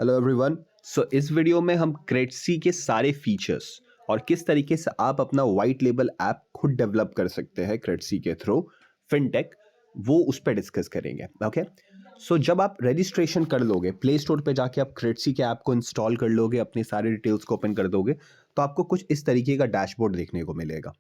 Hello everyone. सो इस video में हम क्रेडसी के सारे फीचर्स और किस तरीके से आप अपना वाइट लेबल ऐप खुद डेवलप कर सकते हैं क्रेडसी के थ्रू फिनटेक, वो उस पर डिस्कस करेंगे। ओके, सो जब आप रजिस्ट्रेशन कर लोगे, प्ले स्टोर पे जाके आप क्रेडसी के ऐप को इंस्टॉल कर लोगे, अपनी सारी डिटेल्स को ओपन कर दोगे, तो आपको कुछ इस तरीके का डैशबोर्ड देखने को मिलेगा।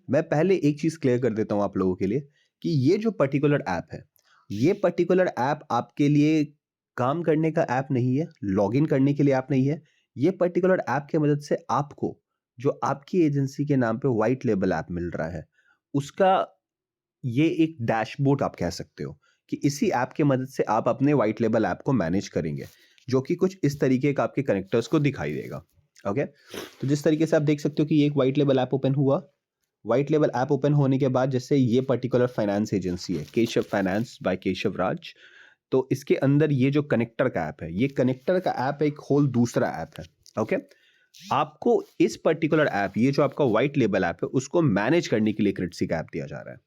मैं पहले एक चीज़ क्लियर कर देता हूँ आप लोगों के लिए कि ये जो पर्टिकुलर ऐप है, ये पर्टिकुलर ऐप आपके लिए काम करने का ऐप नहीं है, लॉगिन करने के लिए ऐप नहीं है। ये पर्टिकुलर ऐप की मदद से आपको जो आपकी एजेंसी के नाम पे व्हाइट लेबल ऐप मिल रहा है, उसका ये एक डैशबोर्ड आप कह सकते हो कि इसी ऐप की मदद से आप अपने व्हाइट लेबल ऐप को मैनेज करेंगे, जो कि कुछ इस तरीके का आपके कनेक्टर्स को दिखाई देगा। ओके, तो जिस तरीके से आप देख सकते हो कि ये एक व्हाइट लेबल ऐप ओपन हुआ। व्हाइट लेबल ऐप ओपन होने के बाद जैसे ये पर्टिकुलर फाइनेंस एजेंसी है, केशव फाइनेंस बाय केशव राज, तो इसके अंदर ये जो कनेक्टर का ऐप है, ये कनेक्टर का ऐप एक होल दूसरा ऐप है। ओके, आपको इस पर्टिकुलर ऐप, ये जो आपका व्हाइट लेबल ऐप है, उसको मैनेज करने के लिए क्रेडसी का ऐप दिया जा रहा है।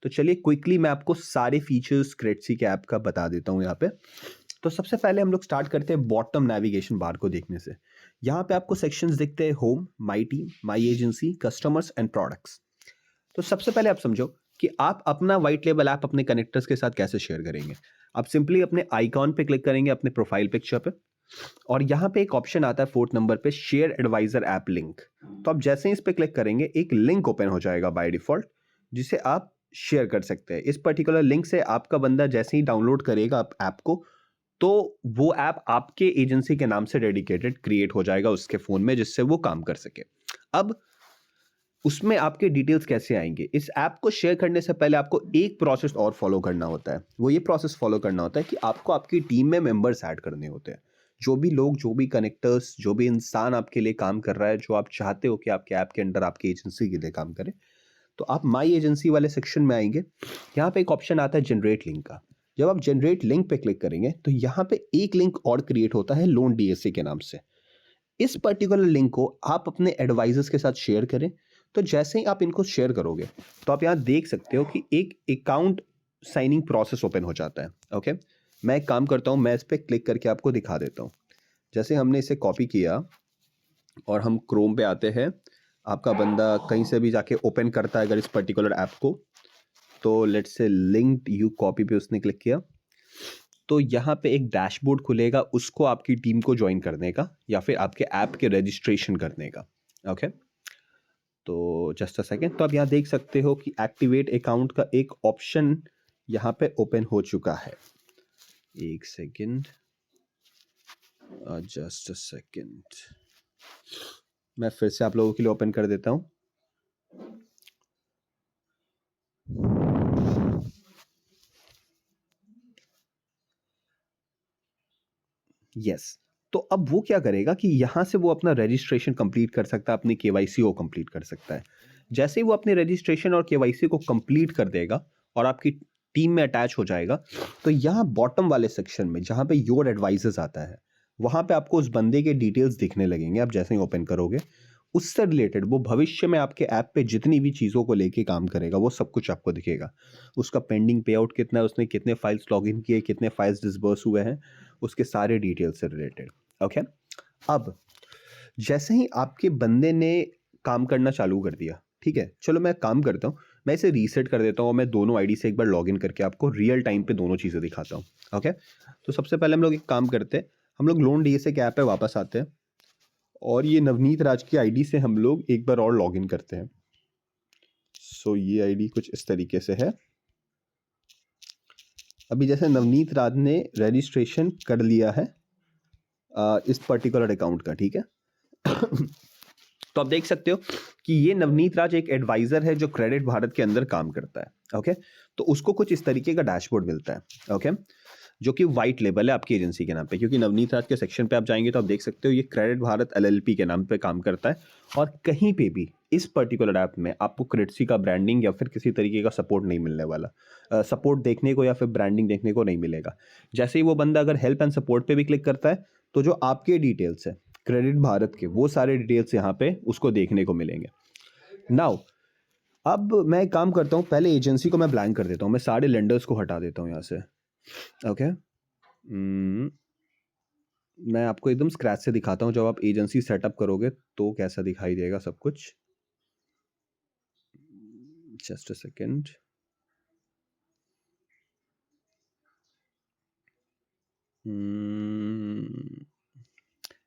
तो चलिए क्विकली मैं आपको सारे फीचर्स क्रेडसी के ऐप का बता देता हूं यहाँ पे। तो सबसे पहले हम लोग स्टार्ट करते हैं बॉटम नेविगेशन बार को देखने से। यहाँ पे आपको सेक्शंस दिखते हैं, home, my team, my agency, customers and products. तो सबसे पहले आप समझो कि आप अपना व्हाइट लेबल ऐप अपने कनेक्टर्स के साथ कैसे शेयर करेंगे। आप सिंपली अपने आइकॉन पे क्लिक करेंगे, अपने प्रोफाइल पिक्चर पे, और यहाँ पे एक ऑप्शन आता है 4th नंबर पे, शेयर एडवाइजर ऐप लिंक। तो आप जैसे ही इस पे क्लिक करेंगे, एक लिंक ओपन हो जाएगा बाय डिफॉल्ट, जिसे आप शेयर कर सकते हैं। इस पर्टिकुलर लिंक से आपका बंदा जैसे ही डाउनलोड करेगा आप ऐप को, तो वो ऐप आपके एजेंसी के नाम से डेडिकेटेड क्रिएट हो जाएगा उसके फोन में, जिससे वो काम कर सके। अब उसमें आपके डिटेल्स कैसे आएंगे? इस ऐप को शेयर करने से पहले आपको एक प्रोसेस और फॉलो करना होता है। वो ये प्रोसेस फॉलो करना होता है कि आपको आपकी टीम में मेंबर्स ऐड करने होते हैं। जो भी लोग, जो भी कनेक्टर्स, जो भी इंसान आपके लिए काम कर रहा है, जो आप चाहते हो कि आपके ऐप के अंदर आपकी एजेंसी के लिए काम करे, तो आप माई एजेंसी वाले सेक्शन में आएंगे। यहाँ पे एक ऑप्शन आता है जनरेट लिंक का। जब आप जनरेट लिंक पे क्लिक करेंगे, तो यहाँ पे एक लिंक और क्रिएट होता है लोन डीएसए के नाम से। इस पर्टिकुलर लिंक को आप अपने एडवाइजर्स के साथ शेयर करें। तो जैसे ही आप इनको शेयर करोगे, तो आप यहाँ देख सकते हो कि एक अकाउंट साइनिंग प्रोसेस ओपन हो जाता है। ओके, मैं एक काम करता हूँ, मैं इस पर क्लिक करके आपको दिखा देता हूँ। जैसे हमने इसे कॉपी किया और हम क्रोम पे आते हैं, आपका बंदा कहीं से भी जाके ओपन करता है अगर इस पर्टिकुलर ऐप को, तो let's say linked you copy पे उसने क्लिक किया, तो यहाँ पे एक डैशबोर्ड खुलेगा, उसको आपकी टीम को ज्वाइन करने का या फिर आपके ऐप के रजिस्ट्रेशन करने का। ओके, तो जस्ट अ सेकेंड। तो आप यहाँ देख सकते हो कि एक्टिवेट अकाउंट का एक ऑप्शन यहाँ पे ओपन हो चुका है। एक सेकेंड, जस्ट अ सेकेंड, मैं फिर से आप लोगों के लिए ओपन कर देता हूँ। यस, तो अब वो क्या करेगा कि यहाँ से वो अपना रजिस्ट्रेशन कंप्लीट कर सकता है, अपनी केवाईसी को कंप्लीट कर सकता है। जैसे ही वो अपने रजिस्ट्रेशन और केवाईसी को कंप्लीट कर देगा और आपकी टीम में अटैच हो जाएगा, तो यहाँ बॉटम वाले सेक्शन में जहाँ पे योर एडवाइजर्स आता है, वहाँ पे आपको उस बंदे के डिटेल्स दिखने लगेंगे। आप जैसे ही ओपन करोगे, उससे रिलेटेड वो भविष्य में आपके ऐप पे जितनी भी चीज़ों को लेके काम करेगा, वो सब कुछ आपको दिखेगा। उसका पेंडिंग पे आउट कितना है, उसने कितने फाइल्स लॉगिन किए, कितने फाइल्स डिसबर्स हुए हैं, उसके सारे डिटेल से रिलेटेड। ओके, अब जैसे ही आपके बंदे ने काम करना चालू कर दिया, ठीक है, चलो मैं काम करता हूँ, मैं इसे रीसेट कर देता हूँ, मैं दोनों आईडी से एक बार लॉगिन करके आपको रियल टाइम पे दोनों चीज़ें दिखाता हूँ। ओके, तो सबसे पहले हम लोग एक काम करते हैं, हम लोग लोन डीएसए के ऐप पे वापस आते हैं और ये नवनीत राज की आईडी से हम लोग एक बार और लॉगिन करते हैं। सो ये आईडी कुछ इस तरीके से है। अभी जैसे नवनीत राज ने रजिस्ट्रेशन कर लिया है इस पर्टिकुलर अकाउंट का, ठीक है। तो आप देख सकते हो कि ये नवनीत राज एक एडवाइजर है जो क्रेडिट भारत के अंदर काम करता है। ओके, तो उसको कुछ इस तरीके का डैशबोर्ड मिलता है। ओके, जो कि व्हाइट लेबल है आपकी एजेंसी के नाम पे, क्योंकि नवनीत राज के सेक्शन पे आप जाएंगे तो आप देख सकते हो ये क्रेडिट भारत एलएलपी के नाम पे काम करता है। और कहीं पे भी इस पर्टिकुलर ऐप में आपको क्रेडसी का ब्रांडिंग या फिर किसी तरीके का सपोर्ट नहीं मिलने वाला, सपोर्ट देखने को या फिर ब्रांडिंग देखने को नहीं मिलेगा। जैसे ही वो बंदा अगर हेल्प एंड सपोर्ट पे भी क्लिक करता है, तो जो आपके डिटेल्स है क्रेडिट भारत के, वो सारे डिटेल्स यहाँ पे उसको देखने को मिलेंगे। नाउ अब मैं एक काम करता हूँ, पहले एजेंसी को मैं ब्लैंक कर देता हूँ, मैं सारे लेंडर्स को हटा देता हूँ यहाँ से। ओके, मैं आपको एकदम स्क्रैच से दिखाता हूँ, जब आप एजेंसी सेटअप करोगे तो कैसा दिखाई देगा सब कुछ। Just a second.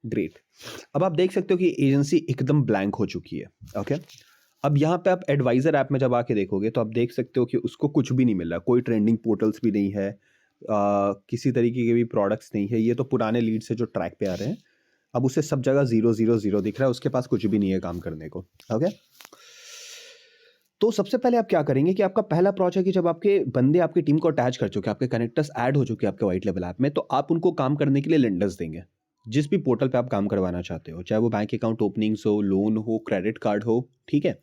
ग्रेट। अब आप देख सकते हो कि एजेंसी एकदम ब्लैंक हो चुकी है। ओके, अब यहाँ पे आप एडवाइजर ऐप में जब आके देखोगे तो आप देख सकते हो कि उसको कुछ भी नहीं मिल रहा, कोई ट्रेंडिंग पोर्टल्स भी नहीं है, किसी तरीके के भी प्रोडक्ट्स नहीं है। ये तो पुराने लीड से जो ट्रैक पे आ रहे हैं, अब उसे सब जगह 0 0 0 दिख रहा है, उसके पास कुछ भी नहीं है काम करने को। ओके, तो सबसे पहले आप क्या करेंगे कि आपका पहला अप्रोच है कि जब आपके बंदे आपकी टीम को अटैच कर चुके हैं, आपके कनेक्टर्स ऐड हो चुके हैं आपके व्हाइट लेवल ऐप में, तो आप उनको काम करने के लिए लेंडर्स देंगे। जिस भी पोर्टल पे आप काम करवाना चाहते हो, चाहे वो बैंक अकाउंट ओपनिंग्स हो, लोन हो, क्रेडिट कार्ड हो, ठीक है।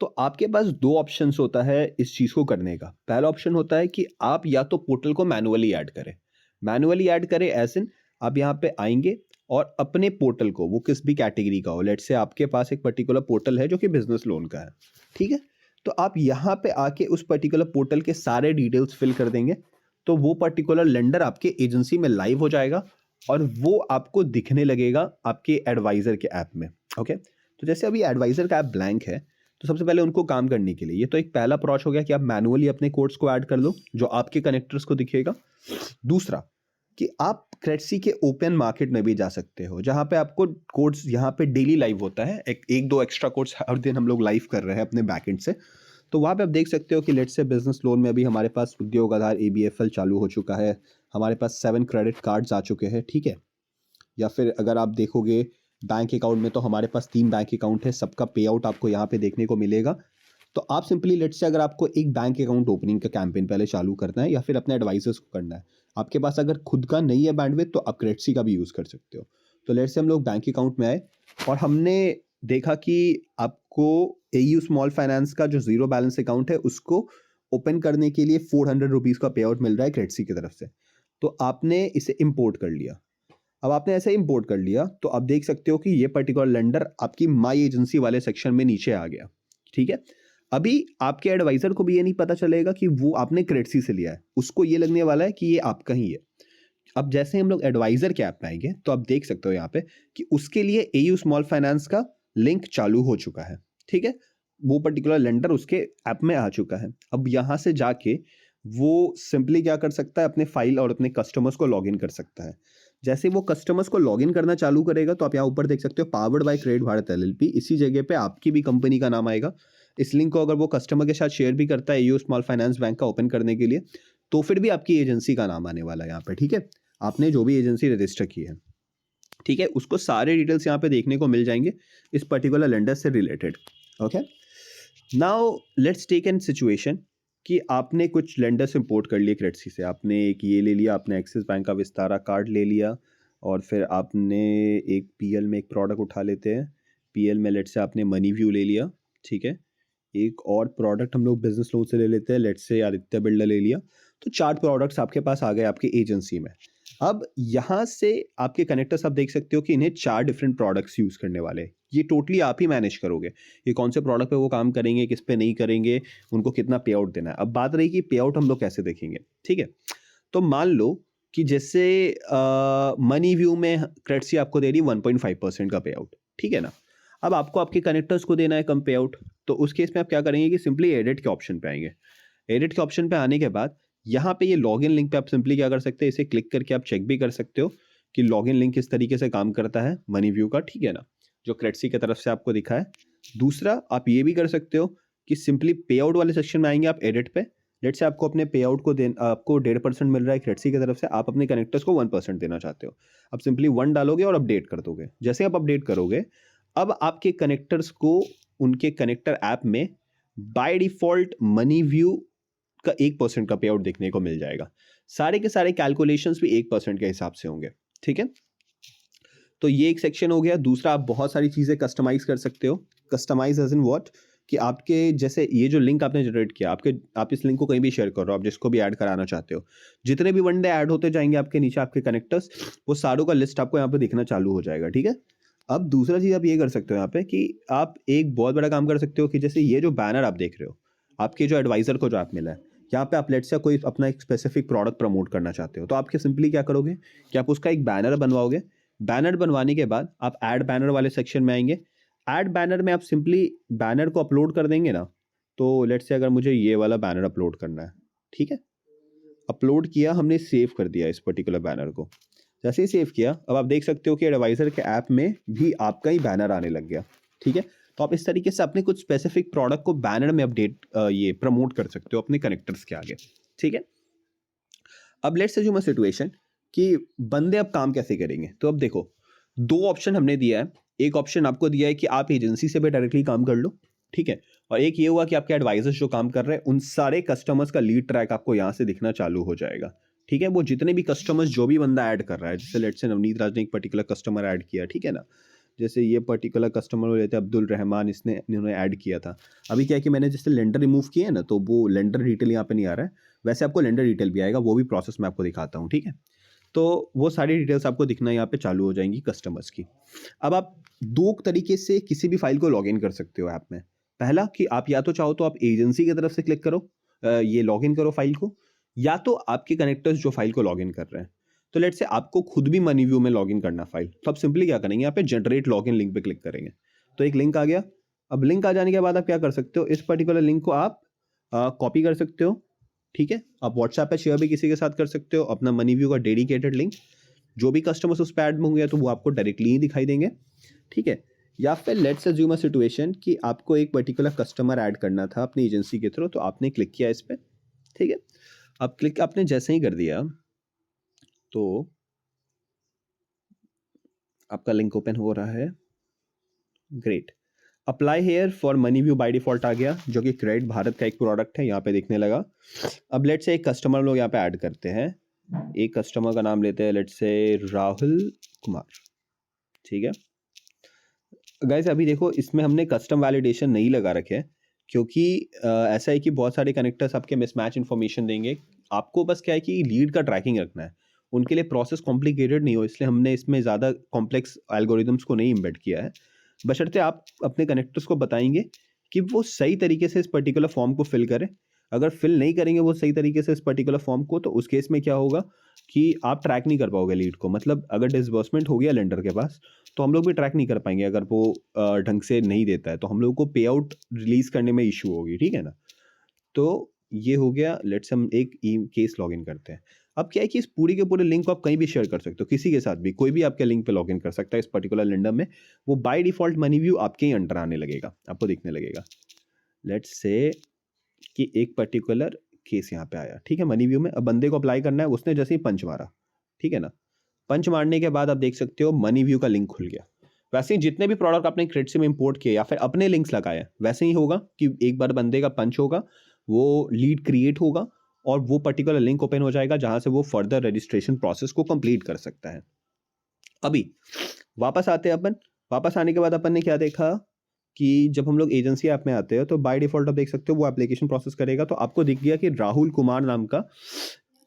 तो आपके पास दो ऑप्शंस होता है इस चीज़ को करने का। पहला ऑप्शन होता है कि आप या तो पोर्टल को मैनुअली ऐड करें। मैनुअली ऐड करें एज इन, आप यहाँ पे आएंगे और अपने पोर्टल को, वो किस भी कैटेगरी का हो, लेट्स से आपके पास एक पर्टिकुलर पोर्टल है जो कि बिजनेस लोन का है, ठीक है। तो आप यहाँ पे आके उस पर्टिकुलर पोर्टल के सारे डिटेल्स फिल कर देंगे, तो वो पर्टिकुलर लेंडर आपके एजेंसी में लाइव हो जाएगा और वो आपको दिखने लगेगा आपके एडवाइजर के ऐप में। ओके, तो जैसे अभी एडवाइजर का ऐप ब्लैंक है, तो सबसे पहले उनको काम करने के लिए ये तो एक पहला अप्रोच हो गया कि आप मैनुअली अपने कोड्स को ऐड कर लो जो आपके कनेक्टर्स को दिखेगा। दूसरा कि आप क्रेडसी के ओपन मार्केट में भी जा सकते हो, जहां पे आपको कोड्स यहाँ पे डेली लाइव होता है, एक दो एक्स्ट्रा कोड्स हर दिन हम लोग लाइव कर रहे हैं अपने बैकएंड से। तो वहाँ पे आप देख सकते हो कि लेट्स से बिजनेस लोन में अभी हमारे पास उद्योग आधार ABFL चालू हो चुका है, हमारे पास 7 क्रेडिट कार्ड्स आ चुके हैं, ठीक है। या फिर अगर आप देखोगे बैंक अकाउंट में, तो हमारे पास 3 बैंक अकाउंट है, सबका पे आउट आपको यहाँ पे देखने को मिलेगा। तो आप सिंपली लेट्स से अगर आपको एक बैंक अकाउंट ओपनिंग का कैंपेन पहले चालू करना है या फिर अपने एडवाइजर्स को करना है, आपके पास अगर खुद का नहीं है बैंडविड्थ, तो आप क्रेडसी का भी यूज़ कर सकते हो। तो लेट्स से हम लोग बैंक अकाउंट में आए और हमने देखा कि आपको AU स्मॉल फाइनेंस का जो जीरो बैलेंस अकाउंट है उसको ओपन करने के लिए 400 रुपीज़ का पे आउट मिल रहा है क्रेडसी की तरफ से। तो आपने इसे इम्पोर्ट कर लिया। अब आपने ऐसे इंपोर्ट कर लिया तो आप देख सकते हो कि ये पर्टिकुलर लेंडर आपकी माई एजेंसी वाले सेक्शन में नीचे आ गया, ठीक है। अभी आपके एडवाइजर को भी ये नहीं पता चलेगा कि वो आपने क्रेडसी से लिया है, उसको ये लगने वाला है कि ये आपका ही है। अब जैसे हम लोग एडवाइजर के ऐप में आएंगे तो आप देख सकते हो यहाँ पे कि उसके लिए AU स्मॉल फाइनेंस का लिंक चालू हो चुका है, ठीक है। वो पर्टिकुलर लेंडर उसके ऐप में आ चुका है। अब यहाँ से जाके वो सिंपली क्या कर सकता है, अपने फाइल और अपने कस्टमर्स को लॉग इन कर सकता है। जैसे वो कस्टमर्स को लॉगिन करना चालू करेगा तो आप यहाँ ऊपर देख सकते हो powered by credit Bharat LLP, इसी जगह पे आपकी भी कंपनी का नाम आएगा। इस लिंक को अगर वो कस्टमर के साथ शेयर भी करता है AU स्मॉल फाइनेंस बैंक का ओपन करने के लिए, तो फिर भी आपकी एजेंसी का नाम आने वाला है यहाँ पे, ठीक है। आपने जो भी एजेंसी रजिस्टर की है, ठीक है, उसको सारे डिटेल्स यहाँ पे देखने को मिल जाएंगे इस पर्टिकुलर लेंडर से related. Okay, now let's take an situation कि आपने कुछ लेंडर्स इंपोर्ट कर लिए क्रेडसी से, आपने एक ये ले लिया, आपने एक्सिस बैंक का विस्तारा कार्ड ले लिया, और फिर आपने एक PL में एक प्रोडक्ट उठा लेते हैं, PL में लेट्स से आपने मनी व्यू ले लिया, ठीक है। एक और प्रोडक्ट हम लोग बिजनेस लोन से ले लेते हैं, लेट्स से आदित्य बिल्डर ले लिया। तो 4 प्रोडक्ट्स आपके पास आ गए आपकी एजेंसी में। अब यहाँ से आपके कनेक्टर्स आप देख सकते हो कि इन्हें 4 डिफरेंट प्रोडक्ट्स यूज़ करने वाले हैं। ये टोटली आप ही मैनेज करोगे, ये कौन से प्रोडक्ट पे वो काम करेंगे, किस पे नहीं करेंगे, उनको कितना पे आउट देना है। अब बात रही कि पे आउट हम लोग कैसे देखेंगे, ठीक है। तो मान लो कि जैसे मनी व्यू में क्रेडसी आपको दे रही 1.5% का पे आउट, ठीक है ना। अब आपको आपके कनेक्टर्स को देना है कम पे आउट, तो उस केस में आप क्या करेंगे कि सिंपली एडिट के ऑप्शन पे आएंगे। एडिट के ऑप्शन पे आने के बाद यहाँ पे ये लॉगिन लिंक पे आप सिंपली क्या कर सकते हैं, इसे क्लिक करके आप चेक भी कर सकते हो कि लॉगिन लिंक किस तरीके से काम करता है मनी व्यू का, ठीक है ना, जो क्रेडसी की तरफ से आपको दिखा है। दूसरा आप ये भी कर सकते हो कि सिंपली पे आउट वाले सेक्शन में आएंगे आप एडिट पे, लेट से आपको अपने पे आउट को आपको 1.5% मिल रहा है क्रेडसी की तरफ से, आप अपने कनेक्टर्स को 1% देना चाहते हो। आप सिंपली 1 डालोगे और अपडेट कर दोगे। जैसे आप अपडेट करोगे, अब आपके कनेक्टर्स को उनके कनेक्टर ऐप में बाय डिफॉल्ट मनी व्यू का 1% का पे आउट देखने को मिल जाएगा। सारे के सारे कैलकुलेशंस भी 1% के हिसाब से होंगे, ठीक है। तो ये एक सेक्शन हो गया। दूसरा, आप बहुत सारी चीज़ें कस्टमाइज कर सकते हो। कस्टमाइज एज इन व्हाट, कि आपके जैसे ये जो लिंक आपने जनरेट किया, आप इस लिंक को कहीं भी शेयर कर रहे हो, आप जिसको भी ऐड कराना चाहते हो, जितने भी वनडे ऐड होते जाएंगे आपके नीचे आपके कनेक्टर्स, वो सारों का लिस्ट आपको यहाँ पे दिखना चालू हो जाएगा, ठीक है। अब दूसरा चीज़ आप ये कर सकते हो यहाँ पे कि आप एक बहुत बड़ा काम कर सकते हो कि जैसे ये जो बैनर आप देख रहे हो, आपके जो एडवाइजर को जो ऐप मिला है, यहाँ पे आप लेट्स से कोई अपना एक स्पेसिफिक प्रोडक्ट प्रमोट करना चाहते हो, तो आपके सिंपली क्या करोगे कि आप उसका एक बैनर बनवाओगे, बैनर बनवाने के बाद आप ऐड बैनर वाले सेक्शन में आएंगे। ऐड बैनर में आप सिंपली बैनर को अपलोड कर देंगे ना, तो लेट्स से अगर मुझे ये वाला बैनर अपलोड करना है, ठीक है, अपलोड किया हमने, सेव कर दिया इस पर्टिकुलर बैनर को। जैसे ही सेव किया, अब आप देख सकते हो कि एडवाइजर के ऐप में भी आपका ही बैनर आने लग गया, ठीक है। तो आप इस तरीके से अपने कुछ स्पेसिफिक प्रोडक्ट को बैनर में अपडेट ये प्रमोट कर सकते हो अपने कनेक्टर्स के आगे, ठीक है। अब लेट्स अज्यूम अ सिचुएशन कि बंदे अब काम कैसे करेंगे। तो अब देखो, दो ऑप्शन हमने दिया है। एक ऑप्शन आपको दिया है कि आप एजेंसी से भी डायरेक्टली काम कर लो, ठीक है, और एक ये हुआ कि आपके एडवाइजर्स जो काम कर रहे हैं उन सारे कस्टमर्स का लीड ट्रैक आपको यहाँ से दिखना चालू हो जाएगा, ठीक है। वो जितने भी कस्टमर्स जो भी बंदा ऐड कर रहा है, जैसे लेट्स से नवनीत राज ने एक पर्टिकुलर कस्टमर ऐड किया, ठीक है ना, जैसे ये पर्टिकुलर कस्टमर हो लेते अब्दुल रहमान, इन्होंने ऐड किया था। अभी क्या है कि मैंने जैसे लेंडर रिमूव किया है ना, तो वो लेंडर डिटेल यहाँ पे नहीं आ रहा है, वैसे आपको लेंडर डिटेल भी आएगा, वो भी प्रोसेस मैं आपको दिखाता हूँ, ठीक है। तो वो सारी डिटेल्स आपको दिखना यहाँ पे चालू हो जाएंगी कस्टमर्स की। अब आप दो तरीके से किसी भी फाइल को लॉग इन कर सकते हो ऐप में। पहला कि आप या तो चाहो तो आप एजेंसी की तरफ से क्लिक करो, ये लॉग इन करो फाइल को, या तो आपके कनेक्टर्स जो फाइल को लॉग इन कर रहे हैं। तो लेट्स से आपको खुद भी मनी व्यू में लॉग इन करना फाइल, तो आप सिंपली क्या करेंगे, यहाँ पे जनरेट लॉग इन लिंक पे क्लिक करेंगे, तो एक लिंक आ गया। अब लिंक आ जाने के बाद आप क्या कर सकते हो, इस पर्टिकुलर लिंक को आप कॉपी कर सकते हो, ठीक है। आप व्हाट्सएप पे शेयर भी किसी के साथ कर सकते हो, अपना मनी व्यू का डेडिकेटेड लिंक, जो भी कस्टमर्स उस पर ऐड होंगे तो वो आपको डायरेक्टली ही दिखाई देंगे, ठीक है। या फिर लेट्स अज्यूम अ सिचुएशन कि आपको एक पर्टिकुलर कस्टमर ऐड करना था अपनी एजेंसी के थ्रू, तो आपने क्लिक किया इस पर, ठीक है। अब क्लिक आपने जैसे ही कर दिया तो आपका लिंक ओपन हो रहा है, great. Apply here for Money View by default आ गया, जो कि क्रेडिट भारत का एक प्रोडक्ट है, यहाँ पे देखने लगा। अब लेट्स से एक कस्टमर लोग यहाँ पे ऐड करते हैं, एक कस्टमर का नाम लेते हैं लेट्स से राहुल कुमार, ठीक है। गाइस अभी देखो, इसमें हमने कस्टम वैलिडेशन नहीं लगा रखे हैं, क्योंकि ऐसा है कि बहुत सारे कनेक्टर्स आपके मिसमैच इन्फॉर्मेशन देंगे। आपको बस क्या है कि लीड का ट्रैकिंग रखना है, उनके लिए प्रोसेस कॉम्प्लिकेटेड नहीं हो, इसलिए हमने इसमें ज़्यादा कॉम्प्लेक्स एल्गोरिदम्स को नहीं इम्बेड किया है। बशर्ते आप अपने कनेक्टर्स को बताएंगे कि वो सही तरीके से इस पर्टिकुलर फॉर्म को फिल करें। अगर फिल नहीं करेंगे वो सही तरीके से इस पर्टिकुलर फॉर्म को, तो उस केस में क्या होगा कि आप ट्रैक नहीं कर पाओगे लीड को। मतलब अगर डिसबर्समेंट हो गया लेंडर के पास, तो हम लोग भी ट्रैक नहीं कर पाएंगे। अगर वो ढंग से नहीं देता है तो हम लोग को पे आउट रिलीज करने में इशू होगी, ठीक है ना। तो ये हो गया। लेट्स हम एक केस लॉगिन करते हैं। अब क्या है कि इस पूरी के पूरे लिंक को आप कहीं भी शेयर कर सकते हो, किसी के साथ भी, कोई भी आपके लिंक पे लॉगिन कर सकता है इस पर्टिकुलर लेंडर में। वो बाय डिफॉल्ट मनी व्यू आपके ही अंडर आने लगेगा, आपको दिखने लगेगा। लेट्स से कि एक पर्टिकुलर केस यहाँ पे आया, ठीक है, मनी व्यू में। अब बंदे को अप्लाई करना है, उसने जैसे ही पंच मारा, ठीक है ना, पंच मारने के बाद आप देख सकते हो मनी व्यू का लिंक खुल गया। वैसे ही जितने भी प्रोडक्ट आपने क्रेडिट से में इंपोर्ट किए या फिर अपने लिंक्स लगाए, वैसे ही होगा कि एक बार बंदे का पंच होगा, वो लीड क्रिएट होगा और वो पर्टिकुलर लिंक ओपन हो जाएगा, जहां से वो फर्दर रजिस्ट्रेशन प्रोसेस को कंप्लीट कर सकता है। अभी वापस आते हैं अपन। वापस आने के बाद अपन ने क्या देखा कि जब हम लोग एजेंसी ऐप में आते हैं तो बाय डिफॉल्ट आप देख सकते हो वो एप्लीकेशन प्रोसेस करेगा। तो आपको दिख गया कि राहुल कुमार नाम का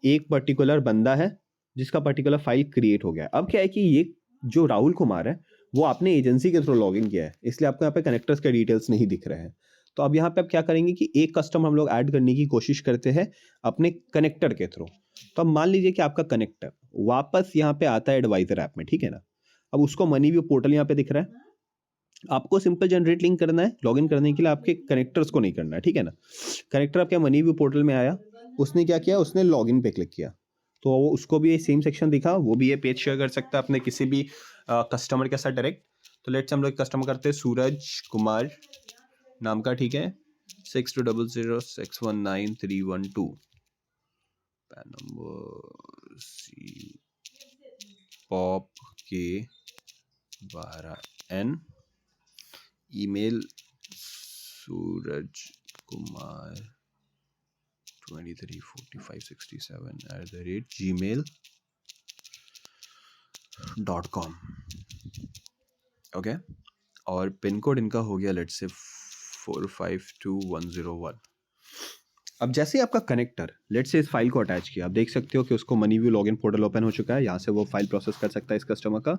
एक पर्टिकुलर बंदा है जिसका पर्टिकुलर फाइल क्रिएट हो गया। अब क्या है कि ये जो राहुल कुमार है वो आपने एजेंसी के थ्रू लॉग इन किया है, इसलिए आपको यहाँ पे कनेक्टर्स के डिटेल्स नहीं दिख रहे हैं। तो अब यहाँ पे आप क्या करेंगे कि एक कस्टमर हम लोग ऐड करने की कोशिश करते हैं अपने कनेक्टर के थ्रू। तो अब मान लीजिए कि आपका कनेक्टर वापस यहाँ पे आता है एडवाइजर ऐप में, ठीक है ना। अब उसको मनी व्यू पोर्टल यहाँ पे दिख रहा है। आपको सिंपल जनरेट लिंक करना है लॉगिन करने के लिए, आपके कनेक्टर्स को नहीं करना है, ठीक है ना। कनेक्टर आपके मनी व्यू पोर्टल में आया, उसने क्या किया, उसने लॉगिन पे क्लिक किया, तो वो उसको भी ये सेम सेक्शन दिखा, वो भी ये पेज शेयर कर सकता है अपने किसी भी कस्टमर के साथ डायरेक्ट। तो लेट्स हम लोग कस्टमर करते हैं सूरज कुमार नाम का, ठीक है, 6200619312 पैन नंबर सी पॉप के 12N, email Suraj Kumar 234567@gmail.com, okay. और पिन कोड इनका हो गया लेट्स से 452101। अब जैसे ही आपका कनेक्टर लेट्स से इस फाइल को अटैच किया, आप देख सकते हो कि उसको money view login portal open हो चुका है, यहाँ से वो फाइल प्रोसेस कर सकता है इस कस्टमर का।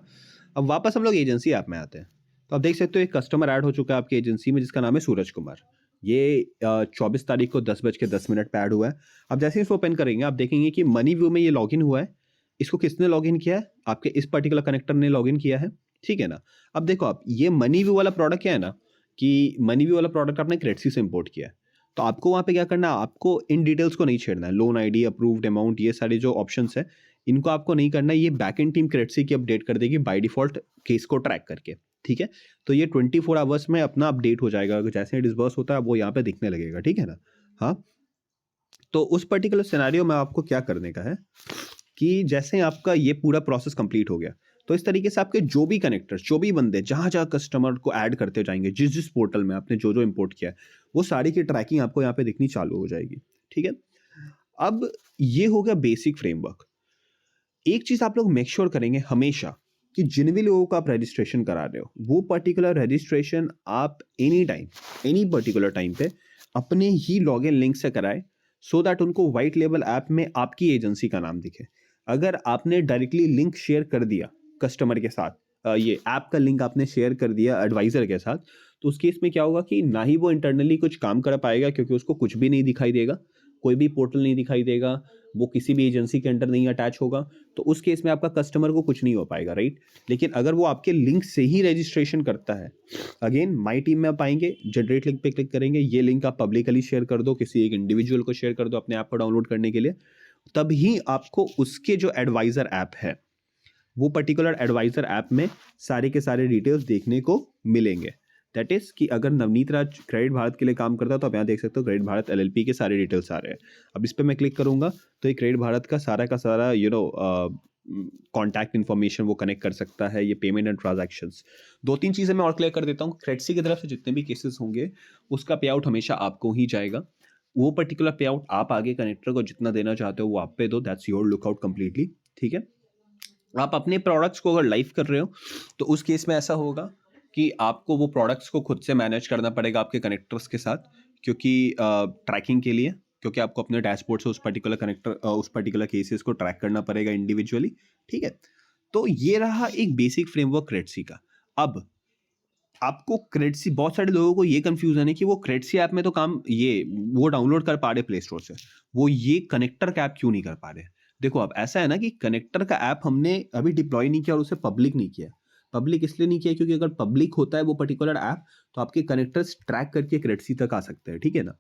अब वापस हम लोग एजेंसी ऐप में आते हैं, तो आप देख सकते हो एक कस्टमर ऐड हो चुका है आपकी एजेंसी में जिसका नाम है सूरज कुमार। ये 24 तारीख को 10:10 पे ऐड हुआ है। अब जैसे ही इसको ओपन करेंगे आप देखेंगे कि मनी व्यू में ये लॉगिन हुआ है। इसको किसने लॉगिन किया है, आपके इस पर्टिकुलर कनेक्टर ने लॉगिन किया है, ठीक है ना। अब देखो आप ये मनी व्यू वाला प्रोडक्ट क्या है ना, कि मनी व्यू वाला प्रोडक्ट आपने क्रेडसी से इंपोर्ट किया है, तो आपको वहाँ पे क्या करना है, आपको इन डिटेल्स को नहीं छेड़ना है। लोन आईडी, अप्रूव्ड अमाउंट, ये सारे जो ऑप्शंस है इनको आपको नहीं करना है। ये बैकएंड टीम क्रेडसी की अपडेट कर देगी बाय डिफॉल्ट केस को ट्रैक करके, ठीक है। तो ये 24 आवर्स में अपना अपडेट हो जाएगा, जैसे ही डिसबर्स होता है वो यहाँ पे दिखने लगेगा, ठीक है ना। हाँ, तो उस पर्टिकुलर सिनेरियो में आपको क्या करने का है कि जैसे ही आपका ये पूरा प्रोसेस कंप्लीट हो गया, तो इस तरीके से आपके जो भी कनेक्टर्स, जो भी बंदे जहाँ जहाँ कस्टमर को ऐड करते जाएंगे, जिस जिस पोर्टल में आपने जो जो इंपोर्ट किया है, वो सारी की ट्रैकिंग आपको यहाँ पे दिखनी चालू हो जाएगी, ठीक है। अब ये हो गया बेसिक फ्रेमवर्क। एक चीज आप लोग मेक श्योर करेंगे हमेशा कि जिन भी लोगों का आप रजिस्ट्रेशन करा रहे हो, वो पर्टिकुलर रजिस्ट्रेशन आप any time, any particular time पे अपने ही लॉगिन लिंक से कराए, सो दैट उनको व्हाइट लेबल ऐप में आपकी एजेंसी का नाम दिखे। अगर आपने डायरेक्टली लिंक शेयर कर दिया कस्टमर के साथ, ये ऐप का लिंक आपने शेयर कर दिया एडवाइजर के साथ, तो उस केस में क्या होगा कि ना ही वो इंटरनली कुछ काम कर पाएगा, क्योंकि उसको कुछ भी नहीं दिखाई देगा, कोई भी पोर्टल नहीं दिखाई देगा, वो किसी भी एजेंसी के अंडर नहीं अटैच होगा, तो उस केस में आपका कस्टमर को कुछ नहीं हो पाएगा, राइट। लेकिन अगर वो आपके लिंक से ही रजिस्ट्रेशन करता है, अगेन माई टीम में आप आएंगे, जनरेट लिंक पे क्लिक करेंगे, ये लिंक आप पब्लिकली शेयर कर दो, किसी एक इंडिविजुअल को शेयर कर दो अपने ऐप को डाउनलोड करने के लिए, तब ही आपको उसके जो एडवाइजर ऐप है, वो पर्टिकुलर एडवाइजर ऐप में सारे के सारे डिटेल्स देखने को मिलेंगे। दैट इज कि अगर नवनीत राज क्रेडिट भारत के लिए काम करता है, तो आप यहाँ देख सकते हो क्रेडिट भारत एलएलपी के सारे डिटेल्स आ रहे हैं। अब इस पर मैं क्लिक करूंगा तो ये क्रेडिट भारत का सारा कॉन्टैक्ट इन्फॉर्मेशन वो कनेक्ट कर सकता है, ये पेमेंट एंड ट्रांजैक्शंस। दो तीन चीज़ें मैं और क्लियर कर देता हूँ। क्रेडिट की तरफ से जितने भी केसेस होंगे उसका पे आउट हमेशा आपको ही जाएगा। वो पर्टिकुलर पे आउट आप आगे कनेक्टर को जितना देना चाहते हो वो आप पे दो, दैट्स योर लुकआउट कंप्लीटली, ठीक है। आप अपने प्रोडक्ट्स को अगर लाइव कर रहे हो तो उस केस में ऐसा होगा कि आपको वो प्रोडक्ट्स को खुद से मैनेज करना पड़ेगा आपके कनेक्टर्स के साथ, क्योंकि ट्रैकिंग के लिए, क्योंकि आपको अपने डैशबोर्ड से उस पर्टिकुलर कनेक्टर उस पर्टिकुलर केसेस को ट्रैक करना पड़ेगा इंडिविजुअली, ठीक है। तो ये रहा एक बेसिक फ्रेमवर्क क्रेडसी का। अब आपको क्रेडसी, बहुत सारे लोगों को ये कंफ्यूजन है कि वो क्रेडसी ऐप में तो काम ये वो डाउनलोड कर पा रहे प्ले स्टोर से, वो ये कनेक्टर का ऐप क्यों नहीं कर पा रहे। देखो अब ऐसा है ना कि कनेक्टर का ऐप हमने अभी डिप्लॉय नहीं किया और उसे पब्लिक नहीं किया। पब्लिक इसलिए नहीं किया क्योंकि अगर पब्लिक होता है वो पर्टिकुलर ऐप, तो आपके कनेक्टर्स ट्रैक करके क्रेडसी तक आ सकते हैं, ठीक है ना,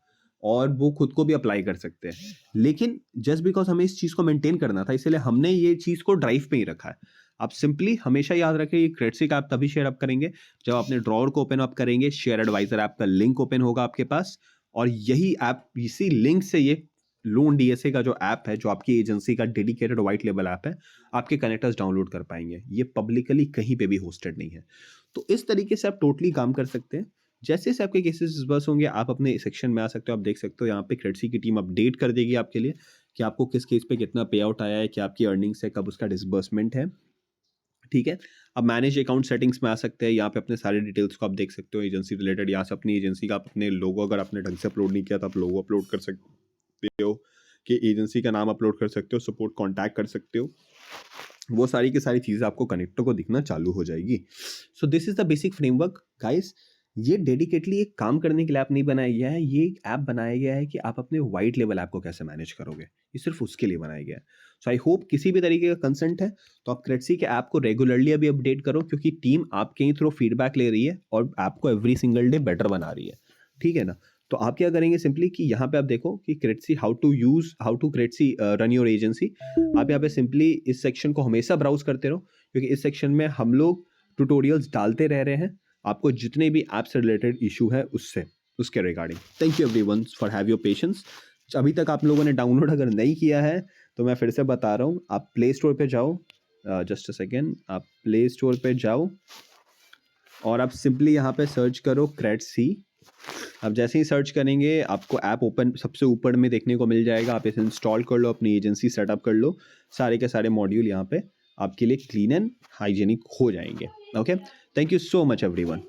और वो खुद को भी अप्लाई कर सकते हैं। लेकिन जस्ट बिकॉज हमें इस चीज को मेंटेन करना था, इसलिए हमने ये चीज को ड्राइव पे ही रखा है। आप सिंपली हमेशा याद रखें, ये क्रेडसी का ऐप तभी शेयर अप करेंगे जब अपने ड्रॉअर को ओपन अप करेंगे, शेयर एडवाइजर ऐप का लिंक ओपन होगा आपके पास, और यही ऐप, इसी लिंक से ये लोन डीएसए का जो ऐप है, जो आपकी एजेंसी का डेडिकेटेड व्हाइट लेबल ऐप है, आपके कनेक्टर्स डाउनलोड कर पाएंगे। ये पब्लिकली कहीं पे भी होस्टेड नहीं है। तो इस तरीके से आप टोटली काम कर सकते हैं। जैसे जैसे आपके केसेस बस होंगे, आप अपने सेक्शन में आ सकते हो, आप देख सकते हो यहाँ पे क्रेडसी की टीम अपडेट कर देगी आपके लिए कि आपको किस केस पे कितना पे आउट आया है, क्या आपकी अर्निंग्स है, कब उसका डिसबर्समेंट है, ठीक है। अब मैनेज अकाउंट सेटिंग्स में आ सकते हैं, यहाँ पे अपने सारे डिटेल्स को आप देख सकते हो एजेंसी रिलेटेड। यहाँ से अपनी एजेंसी का आप अपने लोगो, अगर आपने ढंग से अपलोड नहीं किया तो आप लोगो अपलोड कर सकते हो, कि एजेंसी का नाम अपलोड कर सकते हो, सपोर्ट कॉन्टैक्ट कर सकते हो। वो सारी की सारी चीज़ें आपको कनेक्टर को दिखना चालू हो जाएगी। So this is the basic framework guys. ये डेडिकेटली एक काम करने के लिए ऐप नहीं बनाया गया है, ये ऐप बनाया गया है कि आप अपने व्हाइट लेवल ऐप को कैसे मैनेज करोगे, ये सिर्फ उसके लिए बनाया गया है। सो आई होप किसी भी तरीके का कंसेंट है तो आप क्रेडसी के ऐप को रेगुलरली अभी अपडेट करो, क्योंकि टीम आपके ही थ्रू फीडबैक ले रही है और ऐप को एवरी सिंगल डे बेटर बना रही है, ठीक है ना। तो आप क्या करेंगे सिंपली कि यहाँ पे आप देखो कि Credsy how to Credsy run your agency. आप यहाँ पे सिंपली इस सेक्शन को हमेशा ब्राउज करते रहो, क्योंकि इस सेक्शन में हम लोग ट्यूटोरियल्स डालते रह रहे हैं आपको जितने भी ऐप से रिलेटेड इशू है उसके regarding. Thank you everyone for have your patience. अभी तक आप लोगों ने डाउनलोड अगर नहीं किया है तो मैं फिर से बता रहा हूँ, आप प्ले स्टोर पे जाओ, जस्ट अ सेकेंड, आप प्ले स्टोर पे जाओ और आप सिंपली यहाँ पे सर्च करो क्रेडसी। अब जैसे ही सर्च करेंगे आपको ऐप ओपन सबसे ऊपर में देखने को मिल जाएगा, आप इसे इंस्टॉल कर लो, अपनी एजेंसी सेटअप कर लो, सारे के सारे मॉड्यूल यहाँ पे आपके लिए क्लीन एंड हाइजेनिक हो जाएंगे। Okay, thank you so much everyone.